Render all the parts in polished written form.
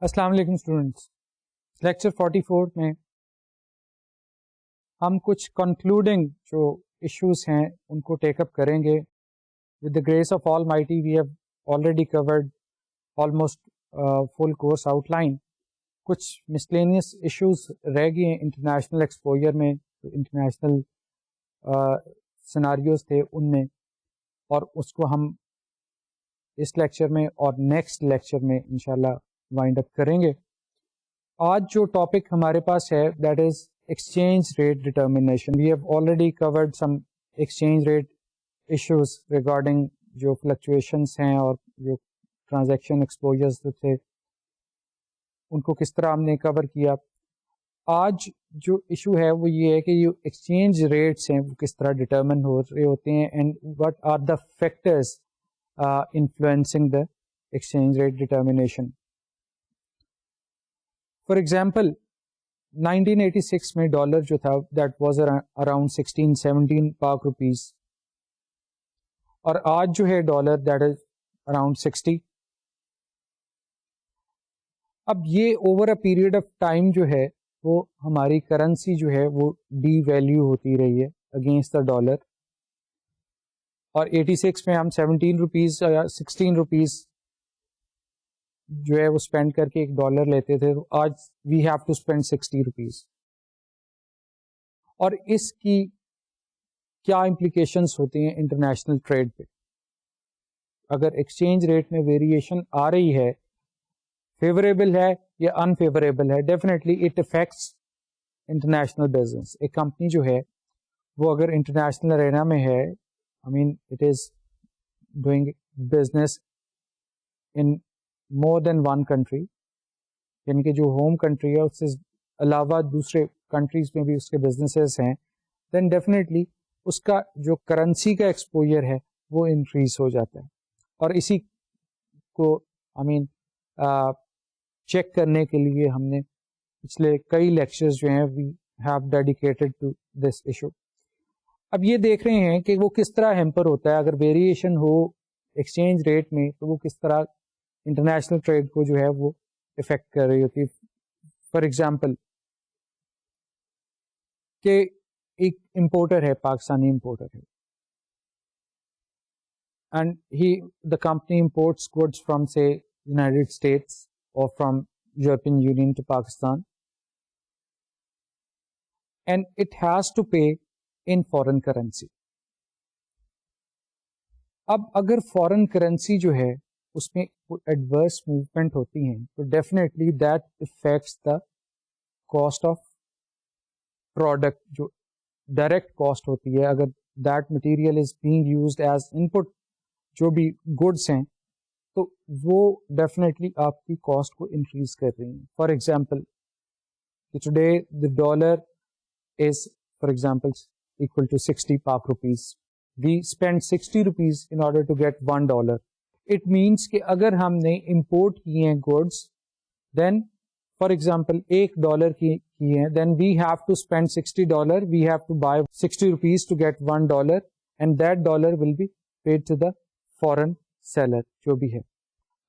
السلام علیکم students. Lecture 44 میں ہم کچھ کنکلوڈنگ جو ایشوز ہیں ان کو ٹیک اپ کریں گے. With the grace of Almighty we have already covered almost full course آؤٹ لائن. کچھ مسلینیس ایشوز رہ گئے ہیں انٹرنیشنل ایکسپوجر میں، انٹرنیشنل سیناریوز تھے ان میں، اور اس کو ہم اس لیکچر میں اور نیکسٹ لیکچر میں انشاءاللہ وائنڈ اپ کریں گے. آج جو ٹاپک ہمارے پاس ہے that is exchange rate determination. We have already covered some exchange rate issues regarding جو فلکچویشنس ہیں اور جو ٹرانزیکشن ایکسپوجرز تھے ان کو کس طرح ہم نے کور کیا. آج جو ایشو ہے وہ یہ ہے کہ یہ ایکسچینج ریٹس ہیں وہ کس طرح ڈٹرمن ہو رہے ہوتے ہیں and what are the factors influencing the exchange rate determination. For example 1986 میں ڈالر جو تھا دیٹ واز اراؤنڈ 16-17 پاک روپیز، اور آج جو ہے ڈالر دیٹ از اراؤنڈ 60. اب یہ over a period of time جو ہے وہ ہماری کرنسی جو ہے وہ ڈی ویلیو ہوتی رہی ہے اگینسٹ دا ڈالر، اور 86 میں ہم 17 روپیز یا 16 روپیز جو ہے وہ اسپینڈ کر کے ایک ڈالر لیتے تھے، تو آج we have to spend 60 rupees. اور اس کی کیا امپلیکیشنس ہوتی ہیں انٹرنیشنل ٹریڈ پہ؟ اگر ایکسچینج ریٹ میں ویریشن آ رہی ہے، فیوریبل ہے یا انفیوریبل ہے، definitely it affects international business. ایک کمپنی جو ہے وہ اگر انٹرنیشنل ارینا میں ہے، I mean it is doing business in more than one country, یعنی کہ جو ہوم کنٹری ہے اس سے علاوہ دوسرے کنٹریز میں بھی اس کے بزنسز ہیں، دین ڈیفینیٹلی اس کا جو کرنسی کا ایکسپوجر ہے وہ انکریز ہو جاتا ہے. اور اسی کو چیک کرنے کے لیے ہم نے پچھلے کئی لیکچرز جو ہیں we have dedicated to this issue. اب یہ دیکھ رہے ہیں کہ وہ کس طرح ہیمپر ہوتا ہے اگر ویریشن ہو ایکسچینج ریٹ میں، تو وہ کس طرح انٹرنیشنل ٹریڈ کو جو ہے وہ افیکٹ کر رہی ہوتی ہے. فار ایگزامپل کہ ایک امپورٹر ہے، پاکستانی امپورٹر ہے، and the company imports goods from سے یونائٹیڈ اسٹیٹس اور from European Union to Pakistan, and it has to pay in foreign currency. اب اگر فورن کرنسی جو ہے اس میں ایڈورس موومنٹ ہوتی ہیں تو definitely that affects the cost of product. جو ڈائریکٹ کاسٹ ہوتی ہے، اگر that material is being used as input, جو بھی گڈس ہیں، تو وہ ڈیفینیٹلی آپ کی کاسٹ کو انکریز کر رہی ہیں. For example today the dollar is for example equal to 60 Pak rupees. We spend 60 rupees in order to get $1. It means کہ اگر ہم نے import کیے ہیں goods, then for example $1 کیے ہیں, then we have to spend $60. We have to buy 60 rupees to get $1, and that dollar will be paid to the foreign seller جو بھی ہے.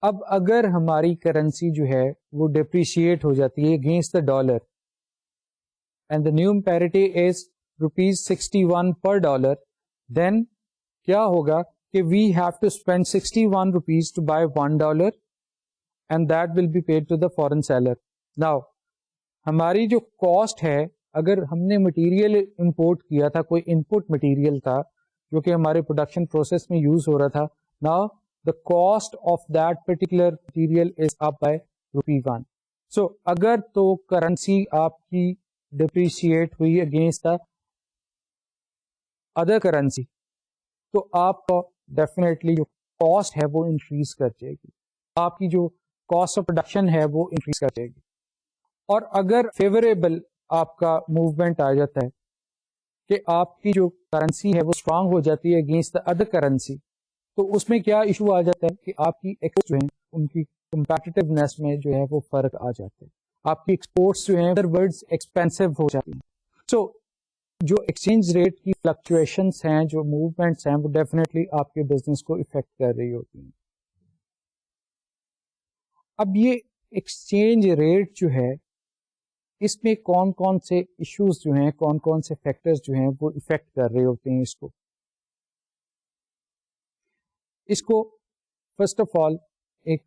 اب اگر ہماری کرنسی جو ہے وہ ڈپریشیٹ ہو جاتی ہے against the dollar and the new parity is ₹61 per dollar, then کیا ہوگا کہ we have to spend 61 rupees to buy $1, and that will be paid to the foreign seller. Now ہماری جو کاسٹ ہے، اگر ہم نے مٹیریل امپورٹ کیا تھا، کوئی انپٹ مٹیریل تھا جو کہ ہمارے پروڈکشن پروسیس میں یوز ہو رہا تھا، now the cost of that particular material is up by ₹1. So اگر تو کرنسی آپ کی ڈپریشیٹ ہوئی اگینسٹ دا ادر کرنسی، تو آپ کا ڈیفینیٹلی جو کاسٹ ہے وہ انکریز کر جائے گی، آپ کی جو کاسٹ آف پروڈکشن ہے وہ انکریز کر جائے گی. اور اگر فیوریبل آپ کا موومنٹ آ جاتا ہے کہ آپ کی جو کرنسی ہے وہ اسٹرانگ ہو جاتی ہے اگینسٹ دا ادر کرنسی، تو اس میں کیا ایشو آ جاتا ہے کہ آپ کی ایکسپورٹس جو ہیں ان کی کمپیٹیونیس میں جو ہے وہ فرق آ جاتا ہے، آپ کی ایکسپورٹس جو ہیں ادر ورڈز ایکسپینسو ہو جاتی ہیں. سو جو ایکسچینج ریٹ کی فلکچویشنس ہیں، جو موومنٹس ہیں، وہ ڈیفینیٹلی آپ کے بزنس کو افیکٹ کر رہی ہوتی ہیں. اب یہ ایکسچینج ریٹ جو ہے اس میں کون کون سے ایشوز جو ہیں, کون کون سے فیکٹرز جو ہیں وہ افیکٹ کر رہے ہوتے ہیں اس کو فرسٹ آف آل ایک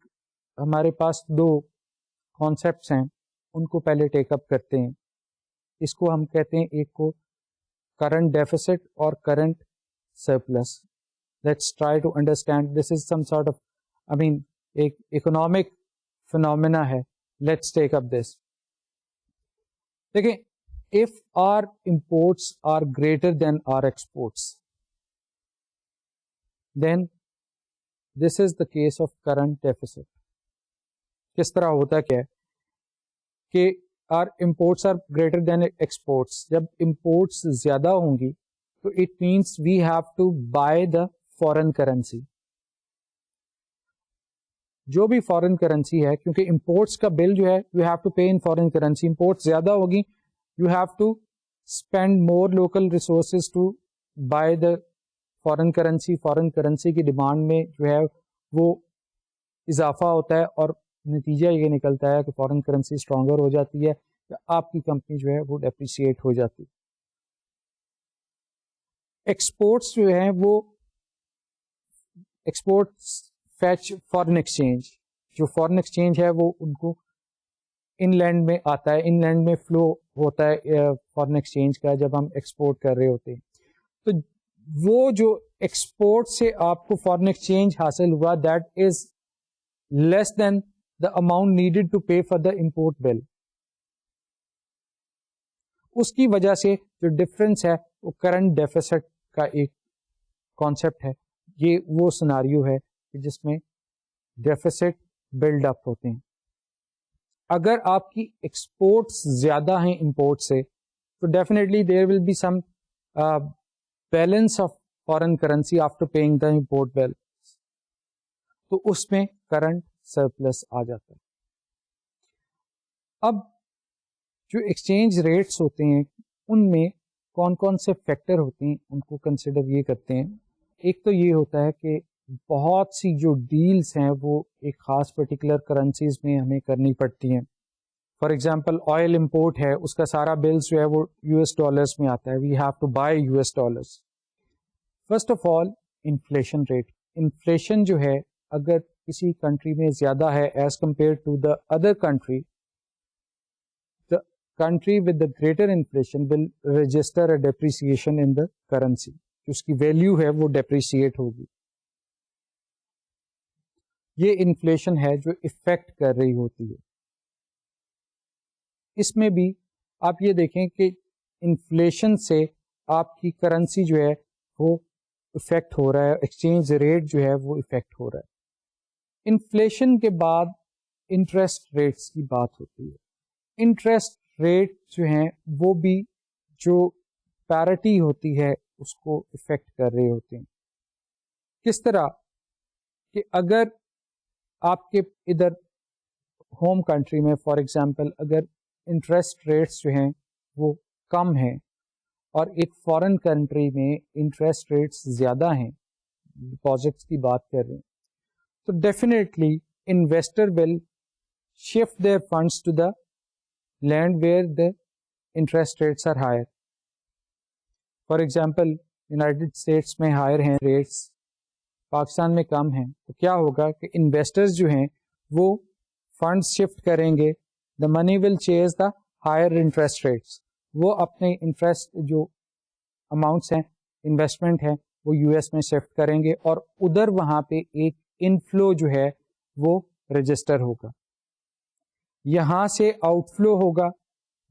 ہمارے پاس دو کانسیپٹس ہیں, ان کو پہلے ٹیک اپ کرتے ہیں. اس کو ہم کہتے ہیں, ایک کو کرنٹ ڈیفیسٹ اور current surplus. Let's try to understand, this is some sort of ایک اکنامک فنومینا ہے. Let's take up this. دیکھیں, if our imports are greater than our exports, then this is the case of current deficit. کس طرح ہوتا کیا ہے کہ our imports are greater than exports. جب imports زیادہ ہوں گی تو it means we have to buy the foreign currency. جو بھی فورن کرنسی ہے, کیونکہ امپورٹس کا بل جو ہے you have to pay in foreign currency. Imports زیادہ ہوگی, you have to spend more local resources to buy the foreign currency. Foreign currency کی ڈیمانڈ میں جو ہے وہ اضافہ ہوتا ہے, اور نتیجہ یہ نکلتا ہے کہ فورن کرنسی اسٹرانگر ہو جاتی ہے, آپ کی کمپنی جو ہے وہ ڈیپریسیٹ ہو جاتی. ایکسپورٹس جو ہیں وہ ایکسپورٹس فیچ فارن ایکسچینج. جو فارن ایکسچینج ہے وہ ان کو ان لینڈ میں آتا ہے, ان لینڈ میں فلو ہوتا ہے فارن ایکسچینج کا جب ہم ایکسپورٹ کر رہے ہوتے ہیں. تو وہ جو ایکسپورٹ سے آپ کو فارن ایکسچینج حاصل ہوا, that is less than the amount needed to pay for the import bill. اس کی وجہ سے جو ڈفرنس ہے وہ کرنٹ ڈیفیسٹ کا ایک کانسیپٹ ہے. یہ وہ سناریو ہے جس میں ڈیفیسٹ بلڈ اپ ہوتے ہیں. اگر آپ کی ایکسپورٹس زیادہ ہیں امپورٹ سے, تو definitely there will be some balance of foreign currency after paying the import bill, تو اس میں کرنٹ سرپلس آ جاتا ہے. اب جو ایکسچینج ریٹس ہوتے ہیں ان میں کون کون سے فیکٹر ہوتے ہیں ان کو کنسیڈر یہ کرتے ہیں. ایک تو یہ ہوتا ہے کہ بہت سی جو ڈیلز ہیں وہ ایک خاص پرٹیکولر کرنسیز میں ہمیں کرنی پڑتی ہیں. فار ایگزامپل آئل امپورٹ ہے, اس کا سارا بلز جو ہے وہ یو ایس ڈالرس میں آتا ہے. We have to buy U S dollars. First of all inflation rate. Inflation جو ہے اگر کسی کنٹری میں زیادہ ہے as compare to the other country, the country with the greater inflation will register a depreciation in the currency. جو اس کی ویلیو ہے وہ ڈیپریسیٹ ہوگی. یہ انفلیشن ہے جو افیکٹ کر رہی ہوتی ہے. اس میں بھی آپ یہ دیکھیں کہ انفلیشن سے آپ کی کرنسی جو ہے وہ افیکٹ ہو رہا ہے, ایکسچینج ریٹ جو ہے وہ افیکٹ ہو رہا ہے. انفلیشن کے بعد انٹرسٹ ریٹس کی بات ہوتی ہے. انٹرسٹ ریٹ جو ہیں وہ بھی جو پیرٹی ہوتی ہے اس کو افیکٹ کر رہے ہوتے ہیں. کس طرح کہ اگر آپ کے ادھر ہوم کنٹری میں فار ایگزامپل اگر انٹرسٹ ریٹس جو ہیں وہ کم ہیں اور ایک فارن کنٹری میں انٹرسٹ ریٹس زیادہ ہیں, ڈپازٹس کی بات کر رہے ہیں, تو definitely investor will shift their funds to the land where the interest rates are higher. For example United States میں ہائر ہیں ریٹس, پاکستان میں کم ہیں, تو کیا ہوگا کہ انویسٹرز جو ہیں وہ فنڈ شفٹ کریں گے. دا منی ول چیز دا ہائر انٹرسٹ ریٹس. وہ اپنے انٹرسٹ جو اماؤنٹس ہیں انویسٹمنٹ ہیں وہ یو ایس میں شفٹ کریں گے, اور ادھر وہاں پہ ایک انفلو جو ہے وہ رجسٹر ہوگا. یہاں سے آؤٹ فلو ہوگا,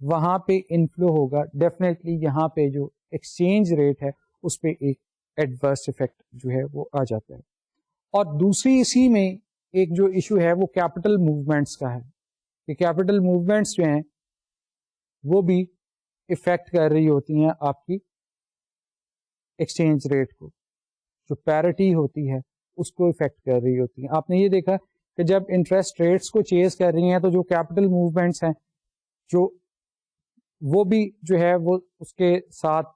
وہاں پہ انفلو ہوگا. ڈیفینیٹلی یہاں پہ جو ایکسچینج ریٹ ہے اس پہ ایک ایڈورس افیکٹ جو ہے وہ آ جاتا ہے. اور دوسری اسی میں ایک جو ایشو ہے وہ کیپٹل موومنٹس کا ہے, کہ کیپٹل موومنٹس جو ہیں وہ بھی افیکٹ کر رہی ہوتی ہیں آپ کی ایکسچینج ریٹ کو. جو پیرٹی ہوتی ہے اس کو افیکٹ کر رہی ہوتی ہیں. آپ نے یہ دیکھا کہ جب انٹرسٹ ریٹس کو چیز کر رہی ہیں تو جو کیپٹل موومنٹس ہیں جو وہ بھی جو ہے وہ اس کے ساتھ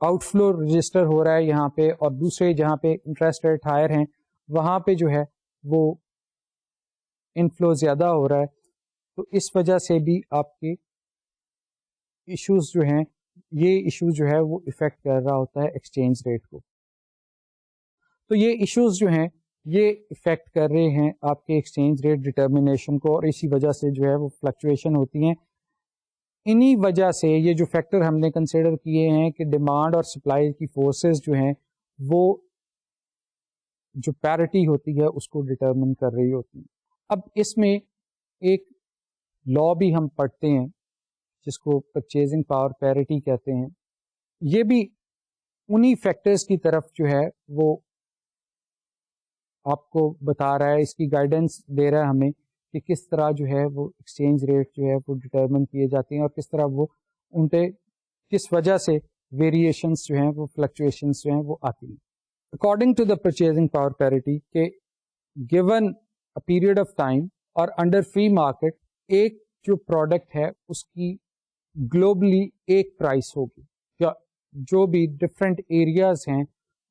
آؤٹ فلو رجسٹر ہو رہا ہے یہاں پہ, اور دوسرے جہاں پہ انٹرسٹ ریٹ ہائر ہیں وہاں پہ جو ہے وہ انفلو زیادہ ہو رہا ہے. تو اس وجہ سے بھی آپ کے ایشوز جو ہیں، یہ ایشو جو ہے وہ افیکٹ کر رہا ہوتا ہے ایکسچینج ریٹ کو. تو یہ ایشوز جو ہیں یہ افیکٹ کر رہے ہیں آپ کے ایکسچینج ریٹ ڈٹرمنیشن کو، اور اسی وجہ سے جو ہے وہ فلکچویشن ہوتی ہیں. انہی وجہ سے یہ جو فیکٹر ہم نے کنسیڈر کیے ہیں کہ ڈیمانڈ اور سپلائی کی فورسز جو ہیں وہ جو پیرٹی ہوتی ہے اس کو ڈٹرمن کر رہی ہوتی ہیں. اب اس میں ایک لا بھی ہم پڑھتے ہیں جس کو پرچیزنگ پاور پیرٹی کہتے ہیں. یہ بھی انہی فیکٹرز کی طرف جو ہے وہ آپ کو بتا رہا ہے، اس کی گائیڈنس دے رہا ہے ہمیں کہ کس طرح جو ہے وہ ایکسچینج ریٹ جو ہے وہ ڈٹرمن کیے جاتے ہیں اور کس طرح وہ ان پہ کس وجہ سے ویریشنس جو ہیں وہ فلکچویشنس جو ہیں وہ آتی ہیں. According to the purchasing power parity کہ given a period of time اور انڈر فری مارکیٹ ایک جو پروڈکٹ ہے اس کی گلوبلی ایک پرائس ہوگی، یا جو بھی ڈفرینٹ ایریاز ہیں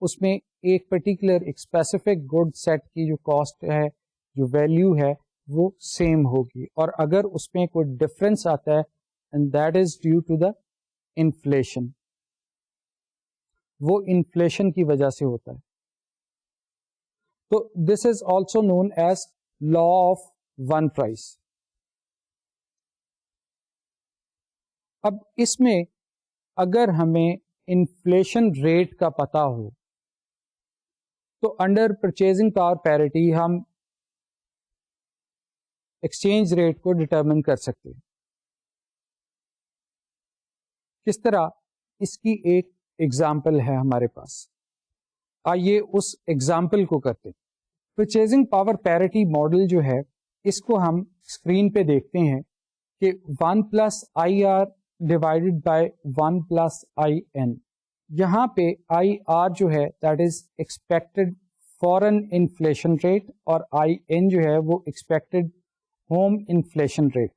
اس میں ایک پرٹیکولر ایک اسپیسیفک گڈ سیٹ کی جو کاسٹ ہے، جو ویلیو ہے وہ سیم ہوگی. اور اگر اس میں کوئی ڈفرینس آتا ہے and that is due to the inflation, وہ انفلیشن کی وجہ سے ہوتا ہے. تو this is also known as law of one price. اب اس میں اگر ہمیں انفلیشن ریٹ کا پتا ہو تو انڈر پرچیزنگ پاور پیرٹی ہم ایکسچینج ریٹ کو ڈٹرمن کر سکتے ہیں. کس طرح؟ اس کی ایک ایگزامپل ہے ہمارے پاس، آئیے اس ایگزامپل کو کرتے ہیں. پرچیزنگ پاور پیرٹی ماڈل جو ہے اس کو ہم اسکرین پہ دیکھتے ہیں کہ 1 plus I R divided by 1 plus I N. یہاں پہ آئی آر جو ہے that is expected foreign inflation rate اور آئی این جو ہے وہ ایکسپیکٹڈ ہوم انفلیشن ریٹ.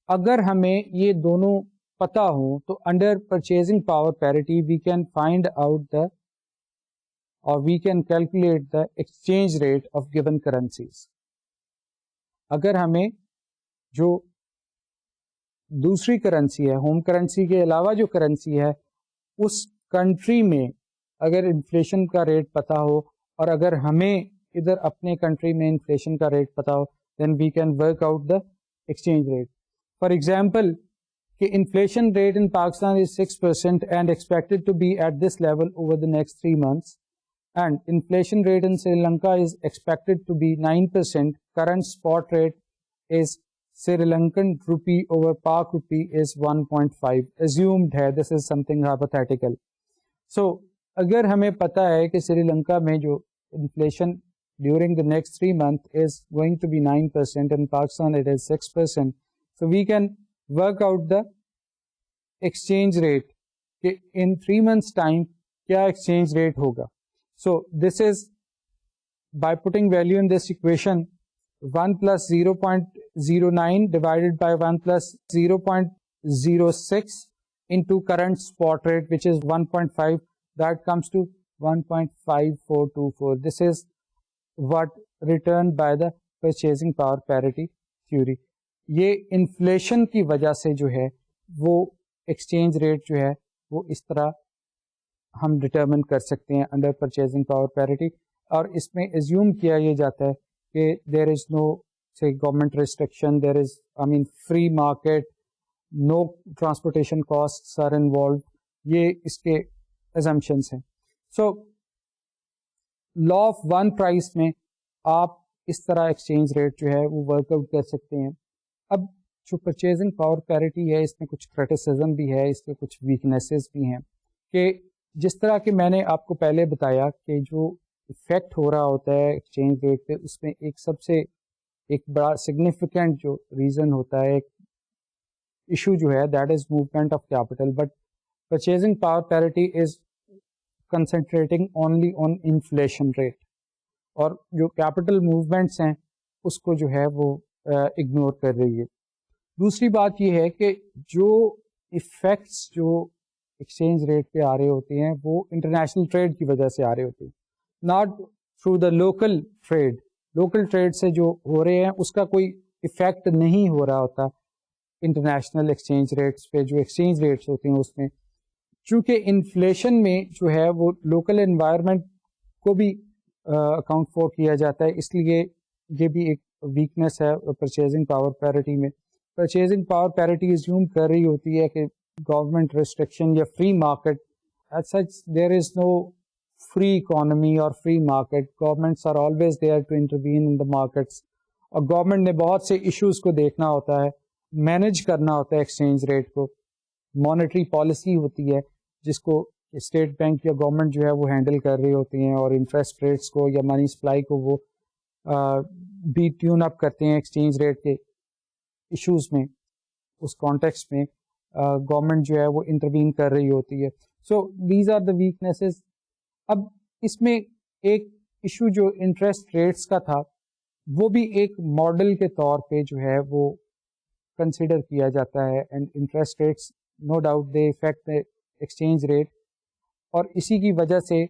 اگر ہمیں یہ دونوں پتا ہوں تو under purchasing power parity we can find out the اور we can calculate the exchange rate of given currencies. اگر ہمیں جو دوسری کرنسی ہے، ہوم کرنسی کے علاوہ جو کرنسی ہے، اس کنٹری میں اگر انفلیشن کا ریٹ پتا ہو اور اگر ہمیں ادھر اپنے کنٹری میں انفلیشن کا ریٹ پتا ہو then we can work out the exchange rate. For example کہ inflation rate in Pakistan is 6% and expected to be at this level over the next 3 months and inflation rate in Sri Lanka is expected to be 9%. Current spot rate is Sri Lankan rupee over Pak rupee is 1.5. Assumed ہے, this is something hypothetical. So اگر ہمیں پتا ہے کہ سری لنکا میں جو inflation during the next 3 months is going to be 9% and Pakistan it is 6%. So we can work out the exchange rate کہ in 3 months time کیا exchange rate ہوگا. So this is by putting value in this equation 1 plus 0.09 divided by 1 plus 0.06 into current spot rate which is 1.5, that comes to 1.5424. This is what returned by the purchasing power parity theory. یہ inflation کی وجہ سے جو ہے وہ exchange rate جو ہے وہ اس طرح ہم ڈٹرمن کر سکتے ہیں انڈر پرچیزنگ پاور پیرٹی. اور اس میں ایزیوم کیا یہ جاتا ہے کہ دیر از نو سے government restriction, there is free market, no transportation cost are involved. یہ اس کے ایزمپشنس ہیں. So law of one price میں آپ اس طرح ایکسچینج ریٹ جو ہے وہ ورک آؤٹ کر سکتے ہیں. اب جو پرچیزنگ پاور پیرٹی ہے اس میں کچھ کرٹیسزم بھی ہے، اس کے کچھ ویکنیسز بھی ہیں کہ جس طرح کہ میں نے آپ کو پہلے بتایا کہ جو افیکٹ ہو رہا ہوتا ہے ایکسچینج ریٹ پہ، اس میں ایک سب سے ایک بڑا سگنیفیکنٹ جو ریزن ہوتا ہے، ایک ایشو جو ہے that is movement of capital. But purchasing power parity is concentrating only on inflation rate, اور جو کیپٹل موومنٹس ہیں اس کو جو ہے وہ اگنور کر رہی ہے. دوسری بات یہ ہے کہ جو ایفیکٹس جو ایکسچینج ریٹ پہ آ رہے ہوتے ہیں وہ انٹرنیشنل ٹریڈ کی وجہ سے آ رہے ہوتے ہیں، not through the local trade. Local trade سے جو ہو رہے ہیں اس کا کوئی افیکٹ نہیں ہو رہا ہوتا انٹرنیشنل ایکسچینج ریٹس پہ. جو ایکسچینج ریٹس ہوتے ہیں اس میں چونکہ انفلیشن میں جو ہے وہ لوکل انوائرمنٹ کو بھی اکاؤنٹ فور کیا جاتا ہے, اس لیے یہ بھی ایک ویکنیس ہے پرچیزنگ پاور پیرٹی میں. پرچیزنگ پاور پیرٹی ایزیوم کر رہی ہوتی ہے کہ گورنمنٹ ریسٹرکشن یا free market, as such there is no free economy or free market. Governments are always there to intervene in the markets. اور government نے بہت سے ایشوز کو دیکھنا ہوتا ہے, مینیج کرنا ہوتا ہے ایکسچینج ریٹ کو. مانیٹری پالیسی ہوتی ہے جس کو اسٹیٹ بینک یا گورنمنٹ جو ہے وہ ہینڈل کر رہی ہوتی ہیں, اور انٹرسٹ ریٹس کو یا منی سپلائی کو وہ بھی ٹیون اپ کرتے ہیں ایکسچینج ریٹ کے ایشوز میں. اس کانٹیکسٹ میں گورنمنٹ جو ہے وہ انٹروین کر رہی ہوتی ہے. So these are the weaknesses. اب اس میں ایک ایشو جو انٹرسٹ ریٹس کا تھا وہ بھی ایک ماڈل کے طور پہ جو ہے وہ کنسیڈر کیا جاتا ہے, and interest rates no doubt they affect exchange rate. اور اسی کی وجہ سے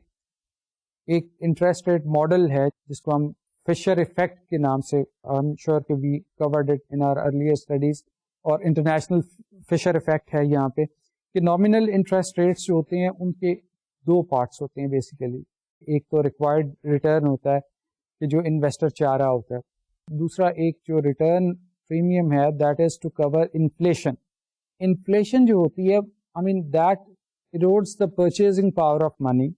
ایک انٹرسٹ ریٹ ماڈل ہے جس کو ہم فشر افیکٹ کے نام سے, آئی ایم شیور کہ we covered it in our earlier studies, اور انٹرنیشنل فشر افیکٹ ہے یہاں پہ کہ نامنل انٹرسٹ ریٹس جو ہوتے ہیں ان کے دو پارٹس ہوتے ہیں بیسیکلی. ایک تو ریکوائرڈ ریٹرن ہوتا ہے کہ جو انویسٹر چاہ رہا ہوتا ہے, دوسرا ایک جو ریٹرن پریمیم ہے that is to cover inflation. Inflation جو ہوتی ہے I mean that erodes the purchasing power of money.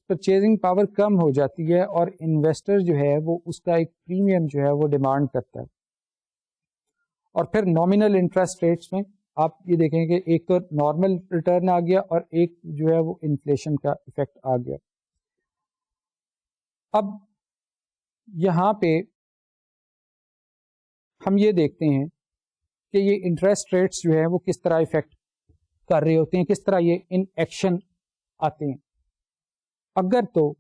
Purchasing power کم ہو جاتی ہے اور انویسٹر جو ہے وہ اس کا ایک پریمیم جو ہے وہ ڈیمانڈ کرتا ہے. اور پھر نامنل انٹرسٹ ریٹس میں آپ یہ دیکھیں کہ ایک تو نارمل ریٹرن آ گیا اور ایک جو ہے وہ انفلیشن کا افیکٹ آ گیا. اب یہاں پہ ہم یہ دیکھتے ہیں کہ یہ انٹرسٹ ریٹس جو ہے وہ کس طرح افیکٹ کر رہے ہوتے ہیں, کس طرح یہ ان ایکشن آتے ہیں. اگر تو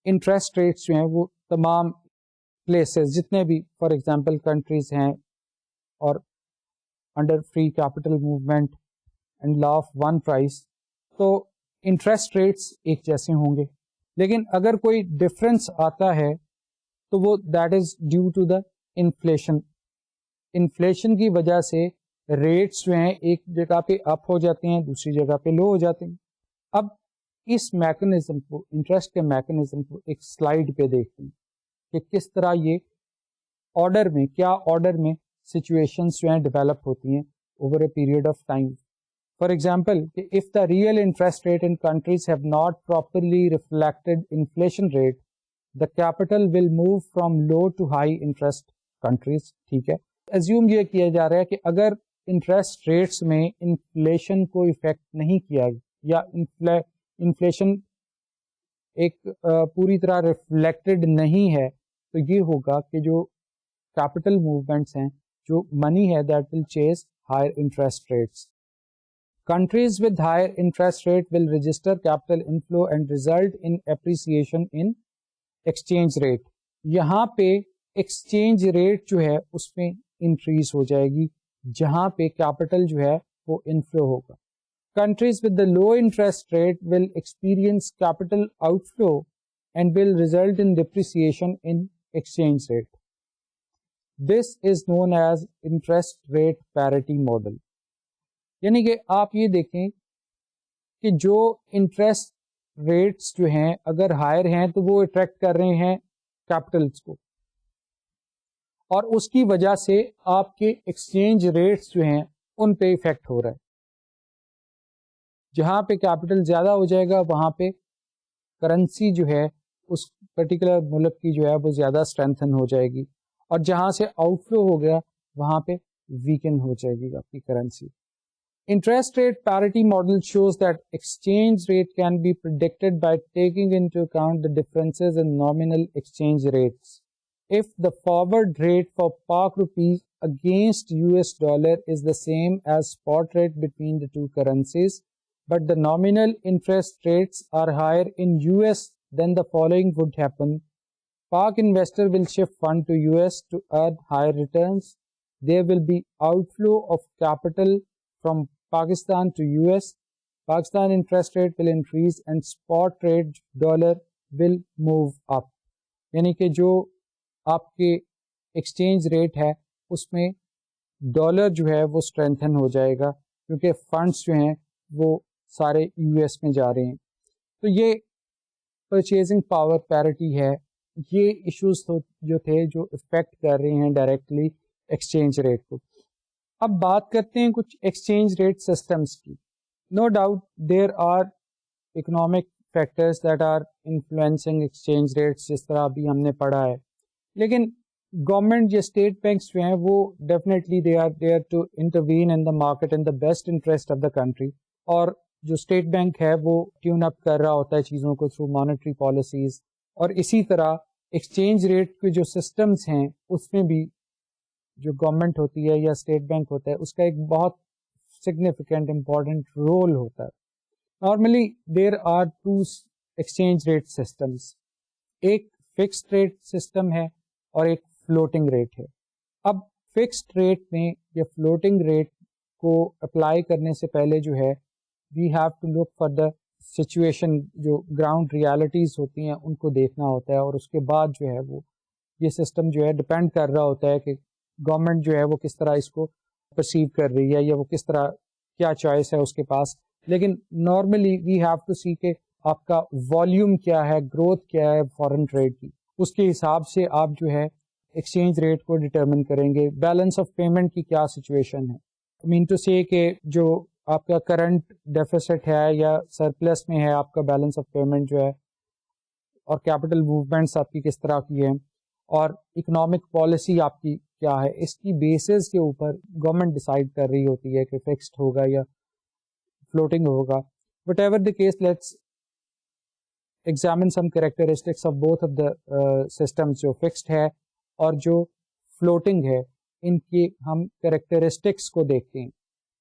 انٹرسٹ ریٹس جو ہیں وہ تمام پلیسز جتنے بھی فار ایگزامپل کنٹریز ہیں اور under free capital movement and law of one price, تو انٹرسٹ ریٹس ایک جیسے ہوں گے. لیکن اگر کوئی ڈفرینس آتا ہے تو وہ that is due to the inflation. Inflation کی وجہ سے ریٹس جو ہیں ایک جگہ پہ اپ ہو جاتے ہیں, دوسری جگہ پہ لو ہو جاتے ہیں. اب اس میکنزم کو, انٹرسٹ کے میکنزم کو ایک سلائیڈ پہ دیکھتے ہیں کہ کس طرح یہ آرڈر میں, کیا آرڈر میں سچویشنز جو ہیں ڈیولپ ہوتی ہیں over a period of time. For example کہ if the real interest rate in countries have not properly reflected inflation rate, the capital will move from low to high interest countries. ٹھیک ہے, assume یہ کیا جا رہا ہے کہ اگر انٹرسٹ ریٹس میں انفلیشن کو افیکٹ نہیں کیا یا انفلیشن ایک پوری طرح ریفلیکٹڈ نہیں ہے, تو یہ ہوگا کہ جو کیپٹل موومنٹس ہیں, جو منی ہے, that will chase higher interest rates. Countries with higher interest rate will register capital inflow and result in appreciation in exchange rate. یہاں پہ ایکسچینج ریٹ جو ہے اس میں انکریز ہو جائے گی جہاں پہ کیپٹل جو ہے وہ انفلو ہوگا. Countries with the low interest rate will experience capital outflow and will result in depreciation in exchange rate. This is known as interest rate parity model. یعنی کہ آپ یہ دیکھیں کہ جو انٹرسٹ ریٹس جو ہیں اگر ہائر ہیں تو وہ اٹریکٹ کر رہے ہیں کیپٹلس کو, اور اس کی وجہ سے آپ کے ایکسچینج ریٹس جو ہیں ان پہ افیکٹ ہو رہا ہے. جہاں پہ کیپٹل زیادہ ہو جائے گا وہاں پہ کرنسی جو ہے اس پرٹیکولر ملک کی جو ہے وہ زیادہ اسٹرینتھن ہو جائے گی, اور جہاں سے آؤٹ فلو ہو گیا وہاں پہ ویکن ہو جائے گی آپ کی currency. Interest rate parity model shows that exchange rate can be predicted by taking into account the differences in nominal exchange rates. If the forward rate for Pak rupees against US dollar is the same as spot rate between the two currencies, but the nominal interest rates are higher in US, then the following would happen. Pak investor will shift fund to US to earn higher returns. There will be outflow of capital from Pakistan to US. Pakistan interest rate will increase and spot rate dollar will move up. یعنی کہ جو آپ کے exchange rate ہے اس میں dollar جو ہے وہ اسٹرینتھن ہو جائے گا کیونکہ فنڈس جو ہیں وہ سارے یو ایس میں جا رہے ہیں. تو یہ پرچیزنگ پاور پیرٹی ہے. یہ ایشوز جو تھے جو افیکٹ کر رہے ہیں ڈائریکٹلی ایکسچینج ریٹ کو. اب بات کرتے ہیں کچھ ایکسچینج ریٹ سسٹمز کی. No doubt there are economic factors that are influencing exchange rates, جس طرح ابھی ہم نے پڑھا ہے, لیکن گورنمنٹ یا اسٹیٹ بینکس جو ہیں وہ definitely they are there to intervene in the market in the best interest of the country. اور جو اسٹیٹ بینک ہے وہ ٹیون اپ کر رہا ہوتا ہے چیزوں کو تھرو مانیٹری پالیسیز, اور اسی طرح ایکسچینج ریٹ کے جو سسٹمز ہیں اس میں بھی جو گورنمنٹ ہوتی ہے یا اسٹیٹ بینک ہوتا ہے اس کا ایک بہت سگنیفیکینٹ امپورٹنٹ رول ہوتا ہے. Normally there are two exchange rate systems, ایک فکسڈ ریٹ سسٹم ہے اور ایک فلوٹنگ ریٹ ہے. اب فکسڈ ریٹ میں یا فلوٹنگ ریٹ کو اپلائی کرنے سے پہلے جو ہے we have to look for the situation, جو گراؤنڈ ریالٹیز ہوتی ہیں ان کو دیکھنا ہوتا ہے, اور اس کے بعد جو ہے وہ یہ سسٹم جو ہے ڈپینڈ کر رہا ہوتا ہے کہ گورنمنٹ جو ہے وہ کس طرح اس کو پرسیو کر رہی ہے یا وہ کس طرح کیا چوائس ہے اس کے پاس. لیکن نارملی وی ہیو ٹو سی کہ آپ کا والیوم کیا ہے, گروتھ کیا ہے فارن ٹریڈ کی, اس کے حساب سے آپ جو ہے ایکسچینج ریٹ کو ڈٹرمن کریں گے. بیلنس آف پیمنٹ کی کیا سچویشن ہے, مین ٹو سے کہ جو آپ کا کرنٹ ڈیفیسٹ ہے یا سرپلس میں ہے آپ کا بیلنس آف پیمنٹ جو ہے, اور کیپٹل موومنٹس آپ کی کس طرح کی ہیں, اور اکنامک پالیسی آپ کی کیا ہے, اس کی بیسز کے اوپر گورنمنٹ ڈیسائیڈ کر رہی ہوتی ہے کہ فکسڈ ہوگا یا فلوٹنگ ہوگا. What ever the case, let's examine some characteristics of both of the system. جو فکسڈ ہے اور جو فلوٹنگ ہے ان کی ہم کریکٹرسٹکس کو دیکھتے ہیں.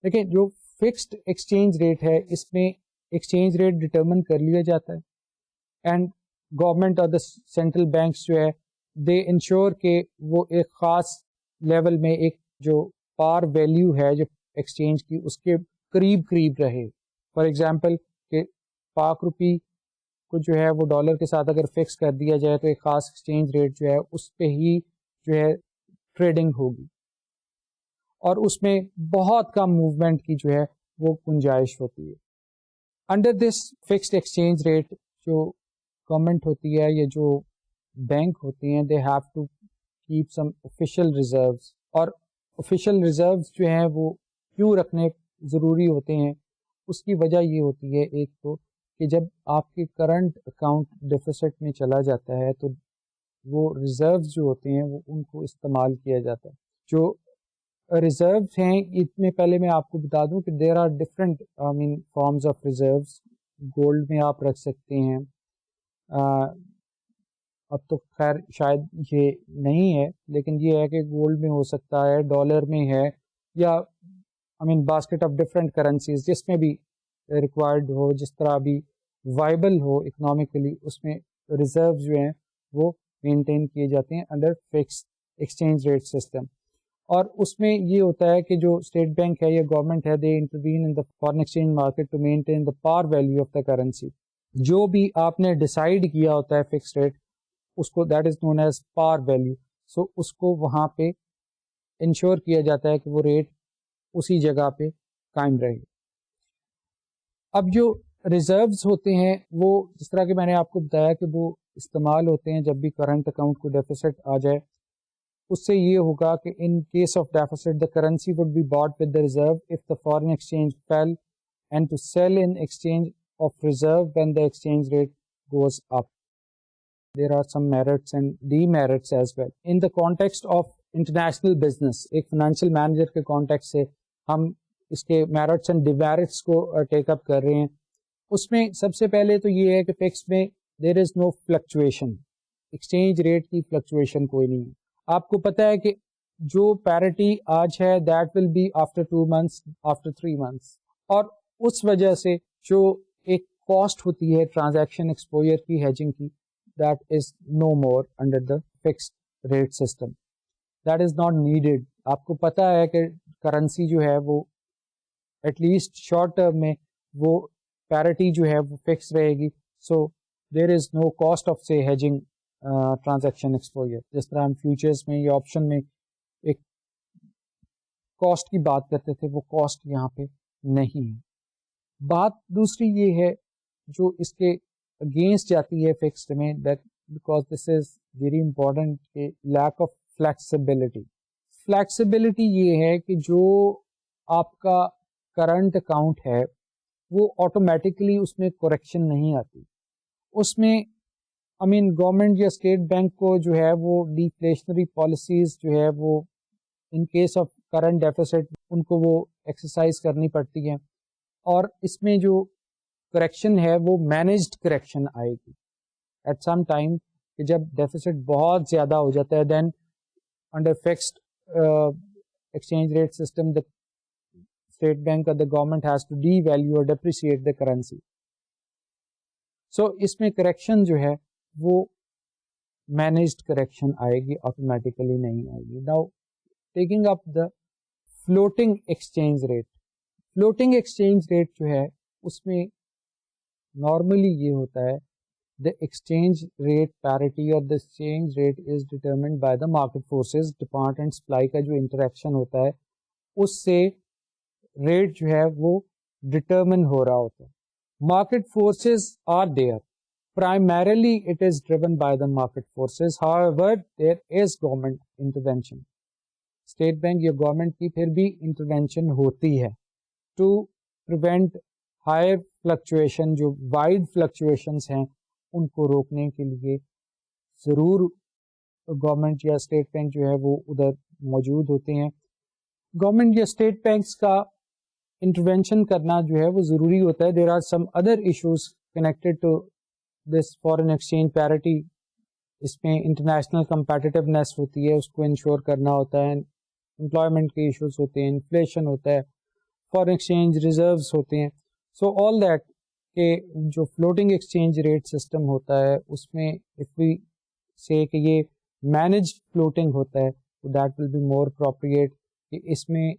دیکھیں جو فکسڈ ایکسچینج ریٹ ہے اس میں ایکسچینج ریٹ ڈٹرمن کر لیا جاتا ہے, اینڈ گورنمنٹ اور دا سینٹرل بینکس جو ہے دے انشور کہ وہ ایک خاص لیول میں ایک جو پار ویلیو ہے جو ایکسچینج کی اس کے قریب قریب رہے. فار ایگزامپل کہ پاک روپی کو جو ہے وہ ڈالر کے ساتھ اگر فکس کر دیا جائے تو ایک خاص ایکسچینج ریٹ جو ہے اس پہ ہی جو ہے ٹریڈنگ ہوگی, اور اس میں بہت کم موومنٹ کی جو ہے وہ گنجائش ہوتی ہے. Under this fixed exchange rate جو گورنمنٹ ہوتی ہے یا جو بینک ہوتی ہیں they have to keep some official reserves, اور آفیشیل ریزروز جو ہیں وہ کیوں رکھنے ضروری ہوتے ہیں, اس کی وجہ یہ ہوتی ہے ایک تو کہ جب آپ کے کرنٹ اکاؤنٹ ڈیفیسٹ میں چلا جاتا ہے تو وہ ریزروز جو ہوتے ہیں وہ ان کو استعمال کیا جاتا ہے. جو ریزروز ہیں اس میں پہلے میں آپ کو بتا دوں کہ there are different forms of reserves. Gold میں آپ رکھ سکتے ہیں, اب تو خیر شاید یہ نہیں ہے لیکن یہ ہے کہ گولڈ میں ہو سکتا ہے, ڈالر میں ہے, یا باسکٹ آف ڈفرینٹ کرنسیز جس میں بھی ریکوائرڈ ہو, جس طرح بھی وائبل ہو اکنامکلی, اس میں ریزرو جو ہیں وہ مینٹین کیے جاتے ہیں under fix exchange rate system. اور اس میں یہ ہوتا ہے کہ جو اسٹیٹ بینک ہے یا گورنمنٹ ہے they intervene in the foreign exchange market to maintain the par value of the currency. جو بھی آپ نے ڈیسائیڈ کیا ہوتا ہے فکس ریٹ اس کو دیٹ از نون ایز پار ویلیو, سو اس کو وہاں پہ انشور کیا جاتا ہے کہ وہ ریٹ اسی جگہ پہ قائم رہے. اب جو ریزروز ہوتے ہیں وہ جس طرح کہ میں نے آپ کو بتایا کہ وہ استعمال ہوتے ہیں جب بھی کرنٹ اکاؤنٹ کو ڈیفیسٹ آ جائے. اس سے یہ ہوگا کہ in case of deficit the currency would be bought with the reserve of the foreign exchange fell and to sell in exchange of reserve when the exchange rate goes up. There are some merits and demerits as well. In the context of international business, ایک financial manager کے contact سے ہم اس کے merits and demerits کو ٹیک اپ کر رہے ہیں. اس میں سب سے پہلے تو یہ ہے کہ فکس میں دیر is know fluctuation, exchange rate کی فلکچویشن کوئی نہیں ہے. آپ کو پتہ ہے کہ جو پیرٹی آج ہے that will be after 2 months, after 3 months, اور اس وجہ سے جو ایک کاسٹ ہوتی ہے ٹرانزیکشن ایکسپوئر کی, ہیجنگ کی, that is no more under the fixed rate system. That is not needed. آپ کو پتہ ہے کہ کرنسی جو ہے وہ ایٹ لیسٹ شارٹ ٹرم میں وہ پیرٹی جو ہے وہ فکس رہے گی, سو دیر از نو کاسٹ آف سے ہیجنگ ٹرانزیکشن ایکسپوجر. جس طرح ہم فیوچرز میں یا آپشن میں ایک کاسٹ کی بات کرتے تھے وہ کاسٹ یہاں پہ نہیں ہے. بات دوسری یہ ہے جو اس کے اگینسٹ جاتی ہے فکسڈ میں, that because this is very important کہ لیک آف فلیکسیبلٹی. فلیکسیبلٹی یہ ہے کہ جو آپ کا کرنٹ اکاؤنٹ ہے وہ آٹومیٹکلی اس میں کریکشن نہیں آتی. اس میں گورنمنٹ یا اسٹیٹ بینک کو جو ہے وہ ڈیفلیشنری پالیسیز جو ہے وہ in case of current deficit ان کو وہ ایکسرسائز کرنی پڑتی ہے, اور اس میں جو کریکشن ہے وہ مینجڈ کریکشن آئے گی ایٹ سم ٹائم, کہ جب ڈیفیسٹ بہت زیادہ ہو جاتا ہے then under fixed exchange rate system the state bank or the government has to devalue or depreciate the currency. So اس میں کریکشن جو ہے وہ مینجڈ کریکشن آئے گی, آٹومیٹیکلی نہیں آئے گی. Now taking up the floating exchange rate. Floating exchange rate جو ہے اس میں نارملی یہ ہوتا ہے the exchange rate parity or the exchange rate is determined by the market forces. Demand and supply کا جو انٹریکشن ہوتا ہے اس سے ریٹ جو ہے وہ ڈٹرمن ہو رہا ہوتا ہے. Market forces are there, primarily it is driven by the market forces. However, there is government intervention. State bank یا گورنمنٹ کی پھر بھی انٹرونشن ہوتی ہے ٹو پریونٹ ہائر فلکچویشن. جو وائڈ فلکچویشنس ہیں ان کو روکنے کے لیے ضرور گورنمنٹ یا اسٹیٹ بینک جو ہے وہ ادھر موجود ہوتے ہیں. گورنمنٹ یا اسٹیٹ بینکس کا انٹرونشن کرنا جو ہے وہ ضروری ہوتا ہے. There are some other issues connected to this foreign exchange parity. اس میں انٹرنیشنل کمپیٹیٹیونیس ہوتی ہے, اس کو انشور کرنا ہوتا ہے. امپلائمنٹ کے ایشوز ہوتے ہیں, انفلیشن ہوتا ہے, فارن ایکسچینج ریزروز ہوتے ہیں. سو آل دیٹ کہ جو فلوٹنگ ایکسچینج ریٹ سسٹم ہوتا ہے اس میں اف وی سے کہ یہ مینج فلوٹنگ ہوتا ہے تو that will be more appropriate. کہ اس میں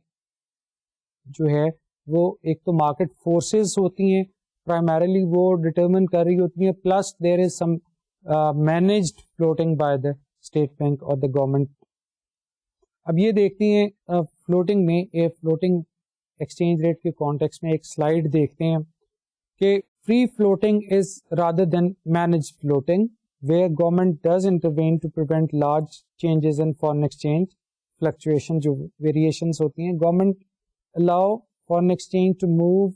جو ہے وہ ایک تو مارکیٹ فورسز ہوتی ہیں پرائمریلی وہ ڈٹرمن کر رہی ہوتی ہیں, plus there is some managed floating by the state bank اور دا گورنمنٹ. اب یہ دیکھتے ہیں فلوٹنگ میں فلوٹنگ ایکسچینج ریٹ کے کانٹیکس میں ایک سلائڈ دیکھتے ہیں کہ free floating is rather than manage floating where government does intervene to prevent large changes in foreign exchange fluctuation. جو ویریشنس ہوتی ہیں government allow foreign exchange to move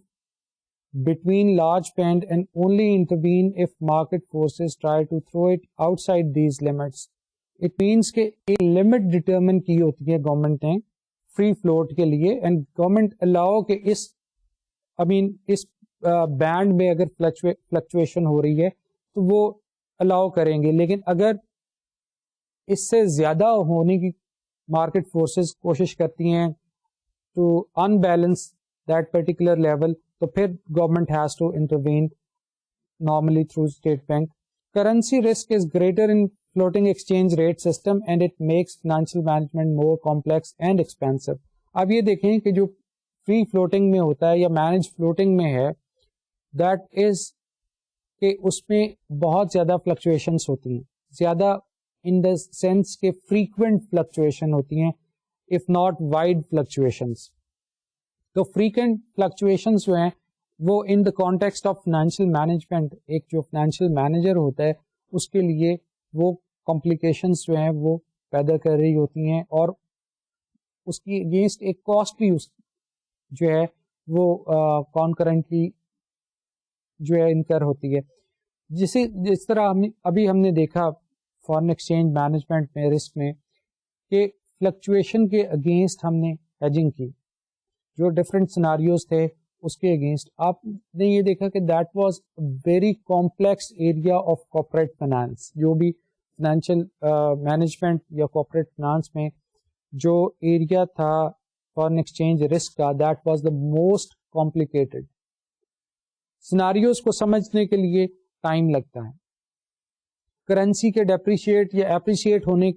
between large band and only intervene if market forces try to throw it outside these limits. It means کہ ایک limit determine کی ہوتی ہے government نے free float کے لیے, اینڈ گورنمنٹ الاؤ کہ اس band میں اگر فلکچویشن ہو رہی ہے تو وہ الاؤ کریں گے, لیکن اگر اس سے زیادہ ہونے کی مارکیٹ فورسز کوشش کرتی ہیں to unbalance that particular level, تو پھر government has to intervene normally through state bank. Currency risk is greater in floating exchange rate system and it makes financial management more complex and expensive. اب یہ دیکھیں کہ جو free floating میں ہوتا ہے یا managed floating میں ہے that is کہ اس میں بہت زیادہ fluctuations ہوتی ہیں, زیادہ in the sense کہ frequent fluctuation ہوتی ہیں if not wide fluctuations. تو frequent fluctuations جو ہیں وہ in the context of financial management, ایک جو financial manager ہوتا ہے اس کے لیے وہ complications جو ہیں وہ پیدا کر رہی ہوتی ہیں, اور اس کی against ایک cost بھی جو ہے وہ concurrently جو ہے انکر ہوتی ہے. جس طرح ابھی ہم نے دیکھا فارن ایکسچینج مینجمنٹ میں رسک میں کہ فلکچویشن کے اگینسٹ ہم نے ہیجنگ کی, جو ڈفرینٹ سیناریوز تھے اس کے اگینسٹ. آپ نے یہ دیکھا کہ that was very complex area of corporate finance. جو بھی فائنینشیل مینجمنٹ یا کارپوریٹ فائنانس میں جو ایریا تھا فارن ایکسچینج رسک کا, that was the most complicated. Scenarios کو سمجھنے کے لیے ٹائم لگتا ہے. کرنسی کے ڈیپریشیٹ یا اپریشیٹ ہونے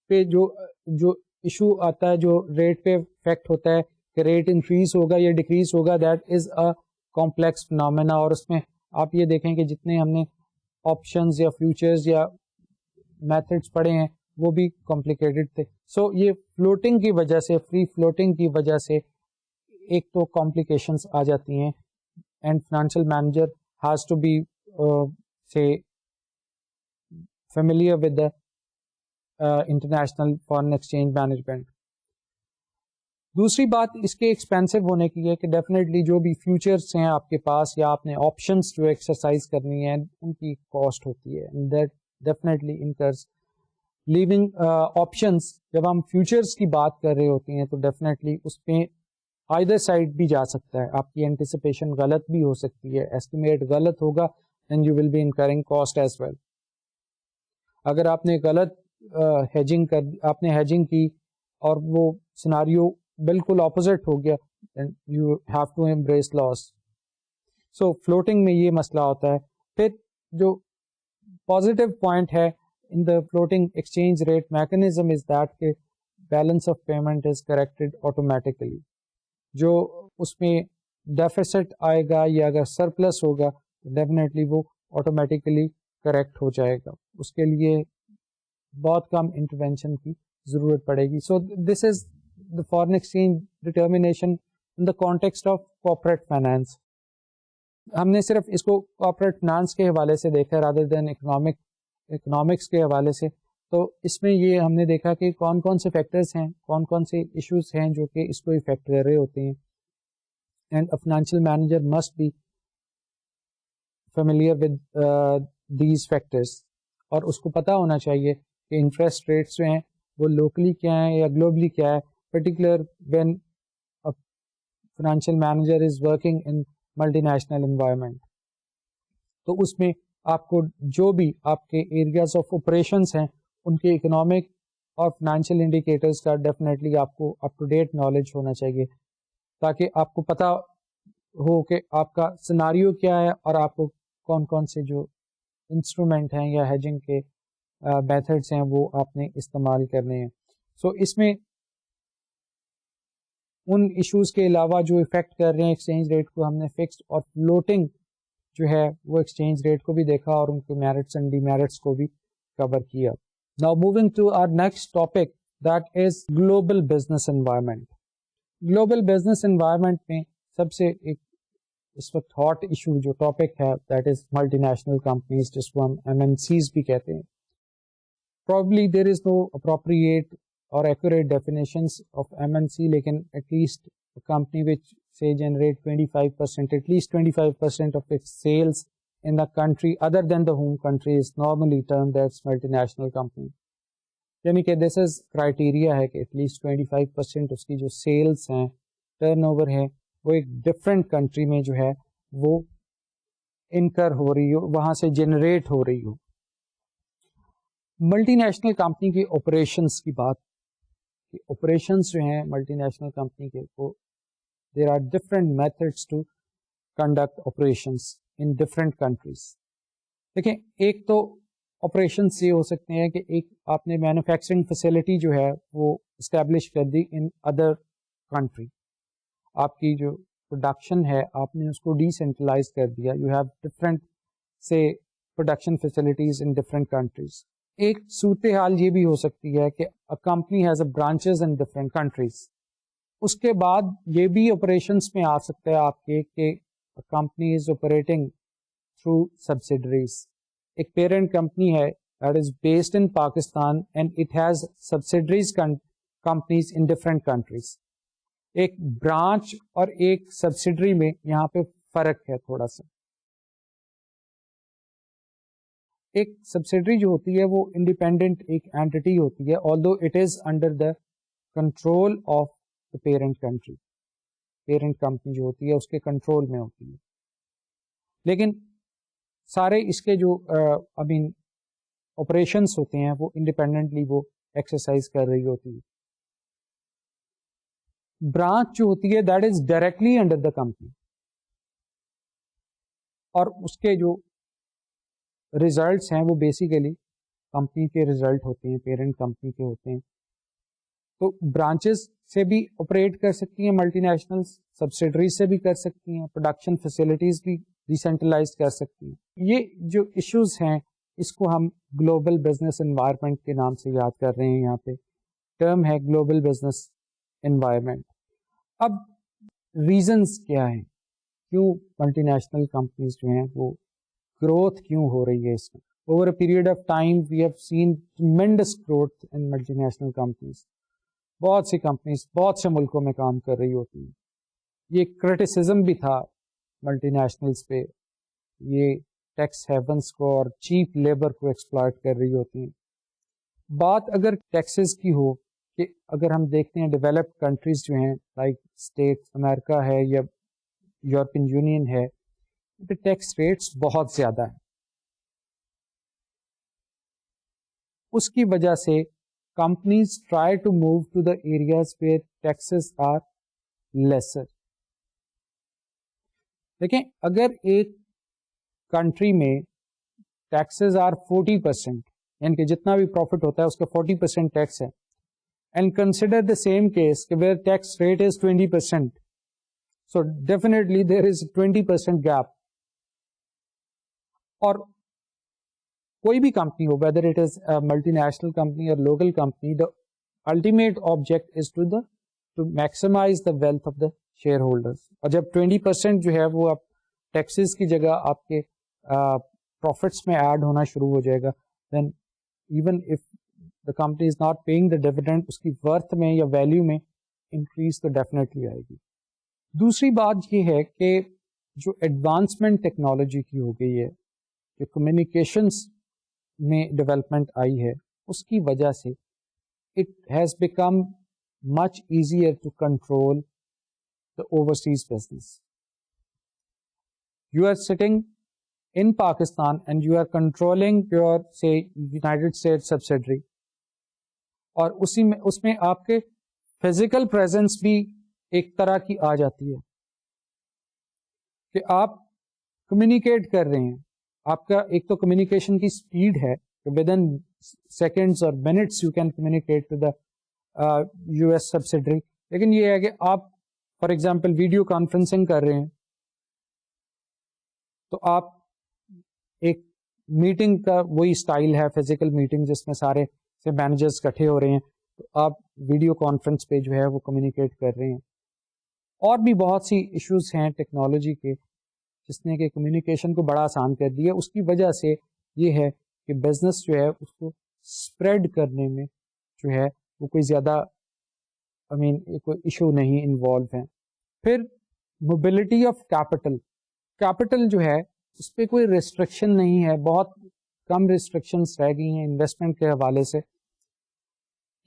پہ جو ایشو آتا ہے, جو ریٹ پہ افیکٹ ہوتا ہے کہ ریٹ انکریز ہوگا یا ڈیکریز ہوگا, that is a complex phenomenon. اور اس میں آپ یہ دیکھیں کہ جتنے ہم نے آپشنز یا فیوچرز یا میتھڈس پڑھے ہیں وہ بھی کمپلیکیٹڈ تھے. سو یہ فلوٹنگ کی وجہ سے, فری فلوٹنگ کی وجہ سے ایک تو کمپلیکیشنس آ جاتی ہیں, and financial manager has to be سے familiar with the international foreign exchange management. دوسری بات اس کے ایکسپینسو ہونے کی ہے کہ ڈیفینیٹلی جو بھی فیوچرس ہیں آپ کے پاس یا آپ نے آپشنس جو ایکسرسائز کرنی ہیں ان کی کاسٹ ہوتی ہے, and that definitely incurs living options. جب ہم فیوچرس کی بات کر رہے ہوتے ہیں تو ڈیفینیٹلی اس پہ آئدر سائڈ بھی جا سکتا ہے, آپ کی اینٹیسپیشن غلط بھی ہو سکتی ہے, ایسٹیمیٹ غلط ہوگا and you will be incurring cost as well. اگر آپ نے غلط ہیجنگ کی اور وہ سیناریو بالکل اپوزٹ ہو گیا, you have to embrace loss. So floating میں یہ مسئلہ ہوتا ہے. پھر جو پازیٹیو پوائنٹ ہے in the floating exchange rate mechanism is that کہ balance of payment is corrected automatically. جو اس میں ڈیفیسٹ آئے گا یا اگر سرپلس ہوگا ڈیفینیٹلی وہ آٹومیٹیکلی کریکٹ ہو جائے گا, اس کے لیے بہت کم انٹرونشن کی ضرورت پڑے گی. So this is the foreign exchange determination in the context of corporate finance. ہم نے صرف اس کو کارپوریٹ فائنانس کے حوالے سے دیکھا رادر دین اکنامکس کے حوالے سے. تو اس میں یہ ہم نے دیکھا کہ کون کون سے فیکٹرز ہیں, کون کون سے ایشوز ہیں جو کہ اس کو افیکٹ کر رہے ہوتے ہیں, and a financial manager must be familiar with these factors, اور اس کو پتہ ہونا چاہیے کہ انٹرسٹ ریٹس جو ہیں وہ لوکلی کیا ہیں یا گلوبلی کیا ہے, particular when financial manager is working in multi national environment. تو اس میں آپ کو جو بھی آپ کے ایریاز آف آپریشنس ہیں ان کے اکنامک اور فائنینشیل انڈیکیٹرز کا ڈیفینیٹلی آپ کو اپ ٹو ڈیٹ نالج ہونا چاہیے, تاکہ آپ کو پتہ ہو کہ آپ کا سیناریو کیا ہے اور آپ کو کون کون سے جو انسٹرومنٹ ہیں یا ہیجنگ کے میتھڈس ہیں وہ آپ نے استعمال کرنے ہیں. سو اس میں ان ایشوز کے علاوہ جو افیکٹ کر رہے ہیں ایکسچینج ریٹ کو, ہم نے فکسڈ اور فلوٹنگ جو ہے وہ ایکسچینج ریٹ کو بھی دیکھا اور ان کے میرٹس اینڈ ڈی میرٹس کو بھی کور کیا. Now moving to our next topic that is global business environment. Global business environment میں سب سے ایک اس وقت ہاٹ ایشو جو ٹاپک ہے that is multi national companies, جس کو ہم MNCs بھی کہتے ہیں. Probably there is no appropriate or accurate definitions of MNC, لیکن at least a company which say generate 25%, at least 25% of its sales in the country other than the home country is normally termed as multinational company. یعنی کہ this is criteria ہے کہ at least 25% اس کی جو sales ہیں, turn over ہے, وہ ایک ڈفرینٹ کنٹری میں جو ہے وہ انکر ہو رہی ہو, وہاں سے جنریٹ ہو رہی ہو. ملٹی نیشنل کمپنی کی آپریشنس کی بات, آپریشنس جو ہیں ملٹی نیشنل کمپنی کے, وہ there are different methods to conduct operations in different countries. دیکھیں, ایک تو آپریشنس یہ ہو سکتے ہیں کہ ایک آپ نے مینوفیکچرنگ فیسلٹی جو ہے وہ اسٹیبلش کر دی ان ادر کنٹری, آپ کی جو پروڈکشن ہے آپ نے اس کو ڈی سینٹرلائز کر دیا, یو ہیو ڈفرینٹ سے production facilities in different countries. ایک صورتحال یہ بھی ہو سکتی ہے کہ company has a branches in different countries. اس کے بعد یہ بھی آپریشنس میں آ سکتا ہے آپ کے کہ company is operating through subsidiaries. ایک پیرنٹ کمپنی ہے that is based in Pakistan and it has subsidiaries companies in different countries. ایک برانچ اور ایک سبسیڈری میں یہاں پہ فرق ہے تھوڑا سا. ایک سبسیڈری جو ہوتی ہے وہ انڈیپینڈنٹ ایک اینٹی ہوتی ہے, آلدو it is under the control of the parent country. Parent company جو ہوتی ہے اس کے کنٹرول میں ہوتی ہے, لیکن سارے اس کے جو آپریشنس ہوتے ہیں وہ انڈیپینڈنٹلی وہ ایکسرسائز کر رہی ہوتی ہے. برانچ جو ہوتی ہے that is directly under the company, اور اس کے جو ریزلٹس ہیں وہ بیسیکلی کمپنی کے ریزلٹ ہوتے ہیں, پیرنٹ کمپنی کے ہوتے ہیں. تو برانچز سے بھی آپریٹ کر سکتی ہیں ملٹی نیشنل, سبسیڈریز سے بھی کر سکتی ہیں, پروڈکشن فیسلٹیز بھی ڈیسینٹرلائز کر سکتی ہیں. یہ جو ایشوز ہیں اس کو ہم گلوبل بزنس انوائرمنٹ کے نام سے یاد کر رہے ہیں. یہاں پہ ٹرم ہے گلوبل بزنس انوائرمنٹ. اب ریزنس کیا ہیں کیوں ملٹی نیشنل کمپنیز جو ہیں وہ گروتھ کیوں ہو رہی ہے اس میں؟ Over a period of time we have seen tremendous growth in multi national companies. بہت سی کمپنیز بہت سے ملکوں میں کام کر رہی ہوتی ہیں. یہ کرٹیسزم بھی تھا ملٹی نیشنلز پہ، یہ ٹیکس ہیونس کو اور چیپ لیبر کو ایکسپلائٹ کر رہی ہوتی ہیں. بات اگر ٹیکسز کی ہو کہ اگر ہم دیکھتے ہیں ڈیولپڈ کنٹریز جو ہیں لائک اسٹیٹس امریکہ ہے یا یورپین یونین ہے، ٹیکس ریٹس بہت زیادہ ہیں. اس کی وجہ سے companies try to move to the areas where taxes are lesser. دیکھیں اگر ایک کنٹری میں ٹیکسز آر 40%، یعنی کہ جتنا بھی پروفٹ ہوتا ہے اس کا 40% ٹیکس ہے، and consider the same case کہ where tax rate is 20%، so definitely there is 20% gap. اور کوئی بھی کمپنی ہو whether it is multi national company اور local company, the ultimate object is to maximize the wealth of the shareholders. اور جب 20% جو ہے وہ آپ ٹیکسز کی جگہ آپ کے پروفٹس میں ایڈ ہونا شروع ہو جائے گا، then even if the company is not paying the dividend, اس کی ورتھ میں یا ویلیو میں انکریز تو ڈیفینیٹلی آئے گی. دوسری بات یہ ہے کہ جو ایڈوانسمنٹ ٹیکنالوجی کی ہو گئی ہے، جو کمیونیکیشنس میں ڈیولپمنٹ آئی ہے، اس کی وجہ سے it has become much easier to control the overseas business. You are sitting in Pakistan and you are controlling your say United States subsidiary، اور اس میں آپ کے فزیکل پریزنس بھی ایک طرح کی آ جاتی ہے کہ آپ کمیونیکیٹ کر رہے ہیں. آپ کا ایک تو کمیونیکیشن کی سپیڈ ہے کہ ود ان سیکنڈز اور minutes you can communicate to the U S subsidiary. لیکن یہ ہے کہ آپ فار ایگزامپل ویڈیو کانفرنسنگ کر رہے ہیں تو آپ ایک میٹنگ کا وہی اسٹائل ہے فزیکل میٹنگ جس میں سارے سے مینیجرز اکٹھے ہو رہے ہیں، تو آپ ویڈیو کانفرنس پہ جو ہے وہ کمیونیکیٹ کر رہے ہیں. اور بھی بہت سی ایشوز ہیں ٹیکنالوجی کے جس نے کہ کمیونیکیشن کو بڑا آسان کر دیا. اس کی وجہ سے یہ ہے کہ بزنس جو ہے اس کو اسپریڈ کرنے میں جو ہے وہ کوئی زیادہ کوئی ایشو نہیں انوالو ہیں. پھر موبلٹی آف کیپٹل جو ہے اس پہ کوئی ریسٹرکشن نہیں ہے، بہت کم ریسٹرکشنس رہ گئی ہیں انویسٹمنٹ کے حوالے سے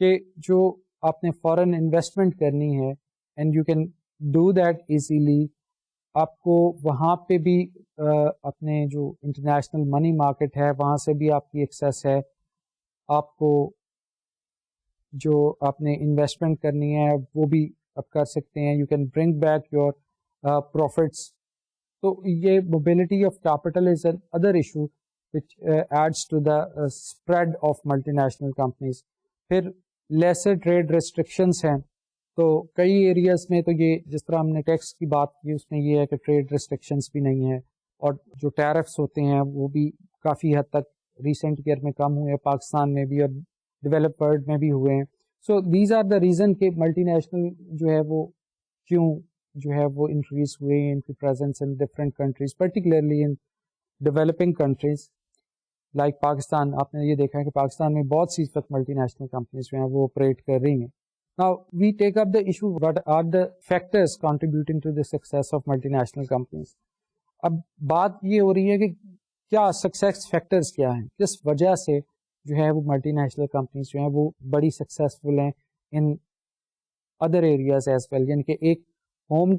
کہ جو آپ نے فورن انویسٹمنٹ کرنی ہے and you can do that easily. آپ کو وہاں پہ بھی اپنے جو انٹرنیشنل منی مارکیٹ ہے وہاں سے بھی آپ کی ایکسیس ہے. آپ کو جو آپ نے انویسٹمنٹ کرنی ہے وہ بھی آپ کر سکتے ہیں. You can bring back your profits. تو یہ mobility of capital is another issue which adds to the spread of multi national companies. پھر لیسر ٹریڈ ریسٹرکشنس ہیں، تو کئی ایریاز میں تو یہ جس طرح ہم نے ٹیکس کی بات کی اس میں یہ ہے کہ ٹریڈ ریسٹرکشنس بھی نہیں ہے، اور جو ٹیرفس ہوتے ہیں وہ بھی کافی حد تک ریسنٹ ایئر میں کم ہوئے ہیں پاکستان میں بھی اور ڈیولپ ورلڈ میں بھی ہوئے ہیں. So these are the reason کہ ملٹی نیشنل جو ہے وہ کیوں جو ہے وہ انکریز ہوئے ہیں ان کی presence in different countries, particularly in developing countries like Pakistan. آپ نے یہ دیکھا ہے کہ پاکستان میں بہت سی ملٹی نیشنل کمپنیز جو ہیں وہ آپریٹ کر رہی ہیں. Now we take up the issue what are the factors contributing to the success of multinational companies. اب بات یہ ہو رہی ہے کہ کیا سکسیس فیکٹرز کیا ہیں، کس وجہ سے جو ہے وہ ملٹی نیشنل کمپنیز جو ہیں وہ بڑی سکسیزفل ہیں in other areas as well. یعنی کہ ایک ہوم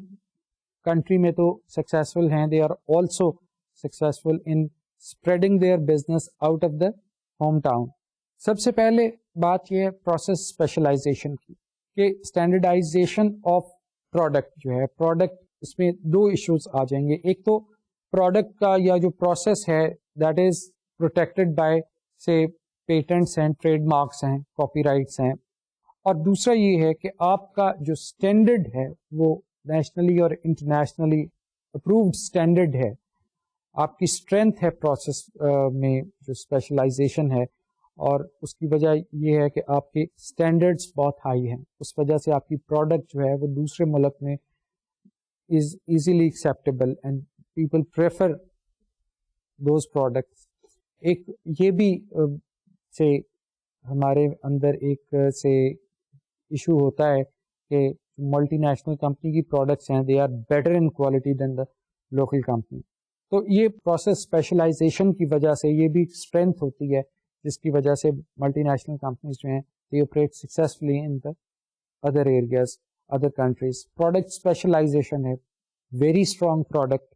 کنٹری میں تو سکسیزفل ہیں، they are also successful in spreading their business out of the home town. سب سے پہلے بات یہ ہے پروسیس اسپیشلائزیشن کی کہ اسٹینڈرڈائزیشن آف پروڈکٹ جو ہے، پروڈکٹ اس میں دو ایشوز آ جائیں گے. ایک تو پروڈکٹ کا یا جو پروسیس ہے دیٹ از پروٹیکٹڈ بائی سے پیٹنٹس ہیں، ٹریڈ مارکس ہیں، کاپی رائٹس ہیں. اور دوسرا یہ ہے کہ آپ کا جو اسٹینڈرڈ ہے وہ نیشنلی اور انٹرنیشنلی اپرووڈ اسٹینڈرڈ ہے. آپ کی اسٹرینتھ ہے پروسیس میں جو اسپیشلائزیشن ہے, اور اس کی وجہ یہ ہے کہ آپ کے اسٹینڈرڈس بہت ہائی ہیں, اس وجہ سے آپ کی پروڈکٹ جو ہے وہ دوسرے ملک میں is easily acceptable and people prefer those products. ایک یہ بھی سے ہمارے اندر ایک سے ایشو ہوتا ہے کہ ملٹی نیشنل کمپنی کی پروڈکٹس ہیں, they are better in quality than the local company. تو یہ پروسیس اسپیشلائزیشن کی وجہ سے یہ بھی اسٹرینتھ ہوتی ہے جس کی وجہ سے ملٹی نیشنل کمپنیز جو ہیں they operate successfully in the other areas, other countries. Product specialization ہے, ویری اسٹرانگ پروڈکٹ,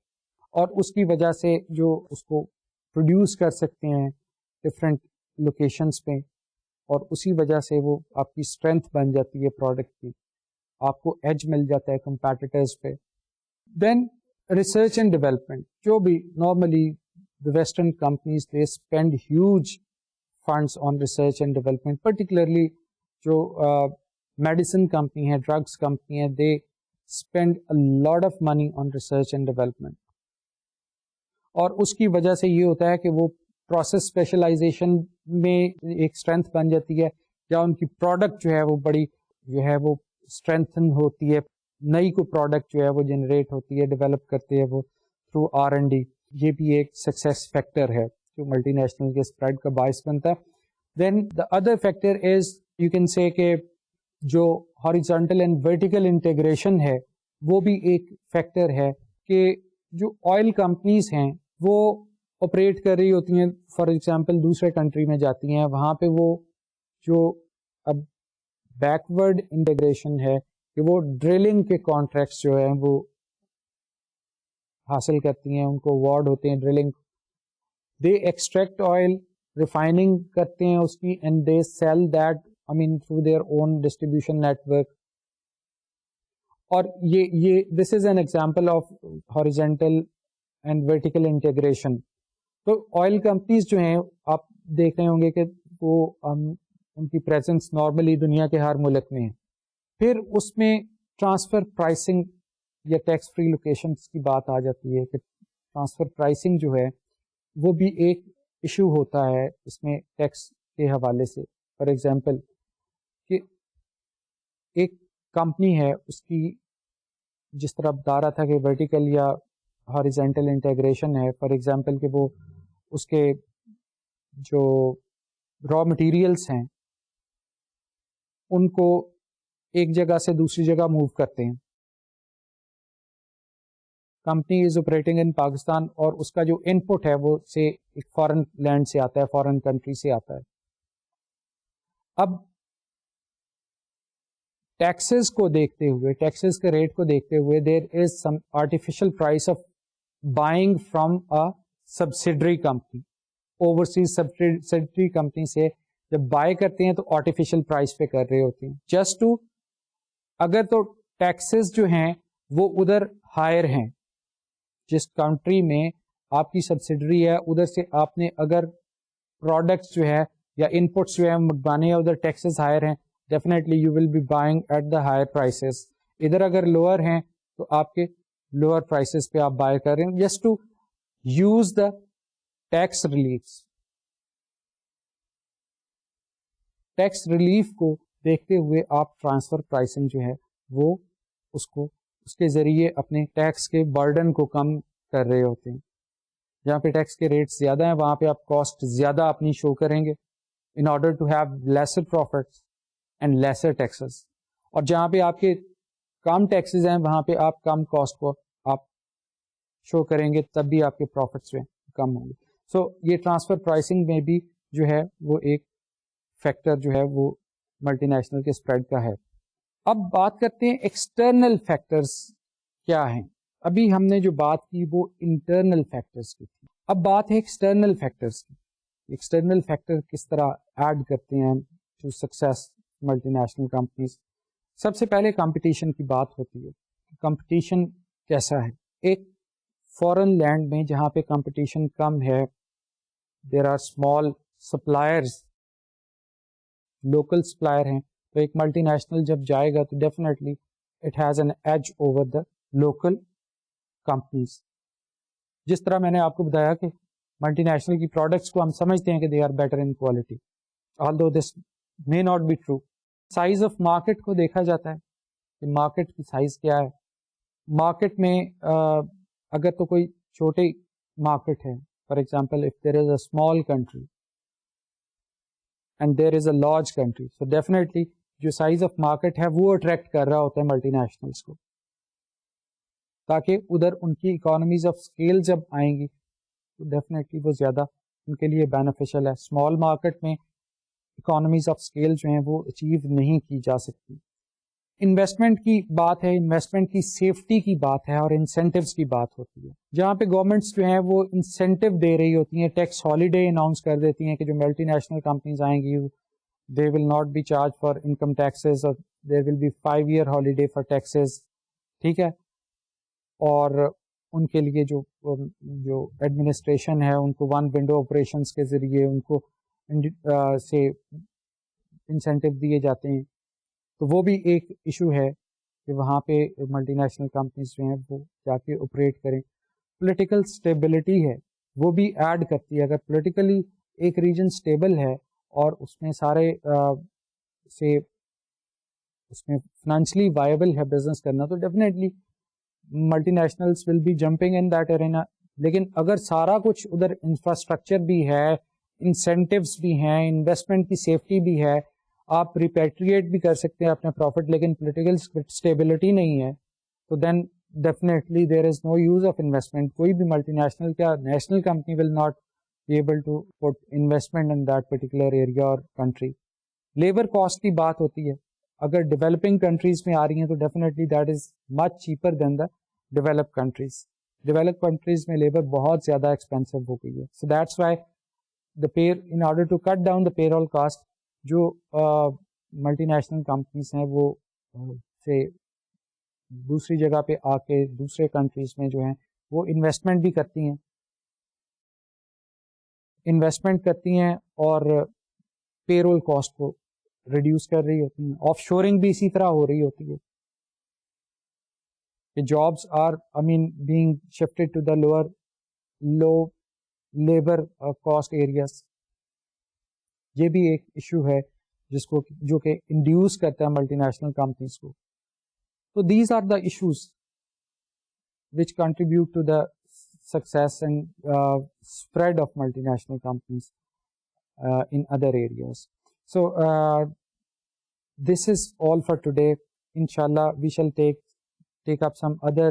اور اس کی وجہ سے جو اس کو پروڈیوس کر سکتے ہیں ڈفرینٹ لوکیشنس پہ, اور اسی وجہ سے وہ آپ کی اسٹرینتھ بن جاتی ہے پروڈکٹ کی, آپ کو ایج مل جاتا ہے کمپیٹیٹرز پہ. دین ریسرچ اینڈ ڈیولپمنٹ, جو بھی normally the Western companies they spend huge funds on research and development, particularly جو میڈیسن کمپنی ہے, ڈرگس کمپنی ہے, they spend a lot of money on research and development. اور اس کی وجہ سے یہ ہوتا ہے کہ وہ پروسیس اسپیشلائزیشن میں ایک اسٹرینتھ بن جاتی ہے, یا ان کی پروڈکٹ جو ہے وہ بڑی جو ہے وہ اسٹرینتھن ہوتی ہے, نئی کو پروڈکٹ جو ہے وہ جنریٹ ہوتی ہے, ڈیولپ کرتے ہیں وہ تھرو R&D. یہ بھی ایک سکسیس فیکٹر ہے جو ملٹی نیشنل کے اسپریڈ کا باعث بنتا ہے. Then the other factor is you can say کہ جو ہاریزونٹل اینڈ ورٹیکل انٹیگریشن ہے وہ بھی ایک فیکٹر ہے کہ جو آئل کمپنیز ہیں وہ آپریٹ کر رہی ہوتی ہیں, فار ایگزامپل دوسرے کنٹری میں جاتی ہیں, وہاں پہ وہ جو اب بیکورڈ انٹیگریشن ہے کہ وہ ڈرلنگ کے کانٹریکٹس جو ہیں وہ حاصل کرتی ہیں, ان کو اوارڈ ہوتے ہیں drilling, they extract oil, refining کرتے ہیں اس کی, and they sell that I mean through their own distribution network. اور یہ this is an example of horizontal and vertical integration. تو آئل کمپنیز جو ہیں آپ دیکھ رہے ہوں گے کہ وہ ان کی پریزنس نارملی دنیا کے ہر ملک میں ہے. پھر اس میں ٹرانسفر پرائسنگ یا ٹیکس فری لوکیشنز کی بات آ جاتی ہے کہ ٹرانسفر پرائسنگ جو ہے وہ بھی ایک ایشو ہوتا ہے اس میں ٹیکس کے حوالے سے. فار ایگزامپل کہ ایک کمپنی ہے, اس کی جس طرح بتا رہا تھا کہ ورٹیکل یا ہاریزونٹل انٹیگریشن ہے, فار ایگزامپل کہ وہ اس کے جو را مٹیریلس ہیں ان کو ایک جگہ سے دوسری جگہ موو کرتے ہیں. Company is operating in Pakistan اور اس کا جو ان پٹ ہے وہ سے ایک فارن لینڈ سے آتا ہے, فارن کنٹری سے آتا ہے. اب ٹیکسز کو دیکھتے ہوئے, ٹیکسز کے ریٹ کو دیکھتے ہوئے, there is some artificial price of buying from a subsidiary company. Overseas subsidiary company سے جب بائی کرتے ہیں تو آرٹیفیشل پرائس پہ کر رہے ہوتے ہیں جسٹ ٹو, اگر تو ٹیکسز جو ہیں وہ ادھر ہائر ہیں, جس کنٹری میں آپ کی سبسڈری ہے ادھر سے آپ نے اگر پروڈکٹس جو ہے یا ان پٹس جو ہے منگوانے ہیں, ادھر ٹیکسز ہائر ہیں, definitely you will be buying at the higher prices. ادھر اگر لوور ہیں تو آپ کے لوور پرائسز پہ آپ بائی کر رہے ہیں just to use the tax reliefs. Tax relief کو دیکھتے ہوئے آپ ٹرانسفر پرائسنگ جو ہے وہ اس کے ذریعے اپنے ٹیکس کے برڈن کو کم کر رہے ہوتے ہیں. جہاں پہ ٹیکس کے ریٹ زیادہ ہیں وہاں پہ آپ کاسٹ زیادہ اپنی شو کریں گے in order to have lesser profits and lesser taxes, اور جہاں پہ آپ کے کم ٹیکسز ہیں وہاں پہ آپ کم کاسٹ کو آپ شو کریں گے, تب بھی آپ کے پروفٹس جو ہیں کم ہوں گے. سو یہ ٹرانسفر پرائسنگ میں بھی جو ہے وہ ایک فیکٹر جو ہے وہ ملٹی نیشنل کے اسپریڈ کا ہے. اب بات کرتے ہیں ایکسٹرنل فیکٹرز کیا ہیں. ابھی ہم نے جو بات کی وہ انٹرنل فیکٹرز کی تھی, اب بات ہے ایکسٹرنل فیکٹرز کی. ایکسٹرنل فیکٹر کس طرح ایڈ کرتے ہیں to success multi national companies. سب سے پہلے کمپٹیشن کی بات ہوتی ہے. کمپٹیشن کیسا ہے؟ ایک فورن لینڈ میں جہاں پہ کمپٹیشن کم ہے, there are small suppliers, local supplier ہیں, تو ایک ملٹی نیشنل جب جائے گا تو definitely it has an edge over the local companies. جس طرح میں نے آپ کو بتایا کہ ملٹی نیشنل کی پروڈکٹس کو ہم سمجھتے ہیں کہ they are better in quality, although this may not be true. Size of market کو دیکھا جاتا ہے کہ مارکیٹ کی سائز کیا ہے. مارکیٹ میں اگر تو کوئی چھوٹی مارکیٹ ہے، for example if there is a small country and there is a large country, so definitely جو سائز آف مارکیٹ ہے وہ اٹریکٹ کر رہا ہوتا ہے ملٹی نیشنلس کو، تاکہ ادھر ان کی اکانومیز آف اسکیل جب آئیں گی تو ڈیفینیٹلی وہ زیادہ ان کے لیے بینیفیشل ہے. اسمال مارکیٹ میں اکانومیز آف اسکیل جو ہیں وہ اچیو نہیں کی جا سکتی. انویسٹمنٹ کی بات ہے، انویسٹمنٹ کی سیفٹی کی بات ہے اور انسینٹیوز کی بات ہوتی ہے، جہاں پہ گورنمنٹس جو ہیں وہ انسینٹیو دے رہی ہوتی ہیں، ٹیکس ہالیڈے اناؤنس کر دیتی ہیں کہ جو ملٹی نیشنل کمپنیز آئیں گی they will not be charge for income taxes اور there will be 5 year holiday for taxes. ٹھیک ہے، اور ان کے لیے جو ایڈمنسٹریشن ہے ان کو ون ونڈو آپریشنس کے ذریعے ان کو سے انسینٹیو دیے جاتے ہیں. تو وہ بھی ایک ایشو ہے کہ وہاں پہ ملٹی نیشنل کمپنیز جو ہیں وہ جا کے آپریٹ کریں. پولیٹیکل اسٹیبلٹی ہے وہ بھی ایڈ کرتی ہے. اگر پولیٹیکلی ایک ریجن اسٹیبل ہے اور اس میں سارے سے اس میں فائنینشلی وائبل ہے بزنس کرنا، تو definitely multi nationals will be jumping in that arena. لیکن اگر سارا کچھ ادھر انفراسٹرکچر بھی ہے، انسینٹیوز بھی ہیں، انویسٹمنٹ کی سیفٹی بھی ہے، آپ ریپیٹریٹ بھی کر سکتے ہیں اپنے پروفٹ، لیکن پولیٹیکل اسٹیبلٹی نہیں ہے، تو then definitely there is no use of investment. کوئی بھی ملٹی نیشنل کیا national company will not be able to put investment in that particular area اور کنٹری. لیبر کاسٹ کی بات ہوتی ہے، اگر ڈیولپنگ کنٹریز میں آ رہی ہیں تو definitely that is much cheaper than the develop countries. Develop countries میں لیبر بہت زیادہ ایکسپینسو ہو گئی ہے. So that's why in order to cut down the payroll cost, جو ملٹی نیشنل کمپنیز ہیں وہ سے دوسری جگہ پہ آ کے دوسرے کنٹریز میں جو ہیں وہ انویسٹمنٹ بھی کرتی ہیں اور پے رول کاسٹ کو ریڈیوس کر رہی ہوتی ہیں. آف شورنگ بھی اسی طرح ہو رہی ہوتی ہے کہ jobs are being shifted to the low labour cost areas. یہ بھی ایک ایشو ہے جو کہ انڈیوس کرتا ہے ملٹی نیشنل کمپنیز کو. تو these are the issues which contribute to the success and spread of multinational companies in other areas. So this is all for today. Inshallah we shall take up some other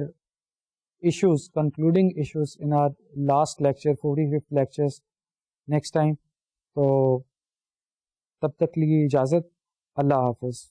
issues, concluding issues in our last lecture, 45th lectures next time. So tab tak liye ijazat. Allah Hafiz.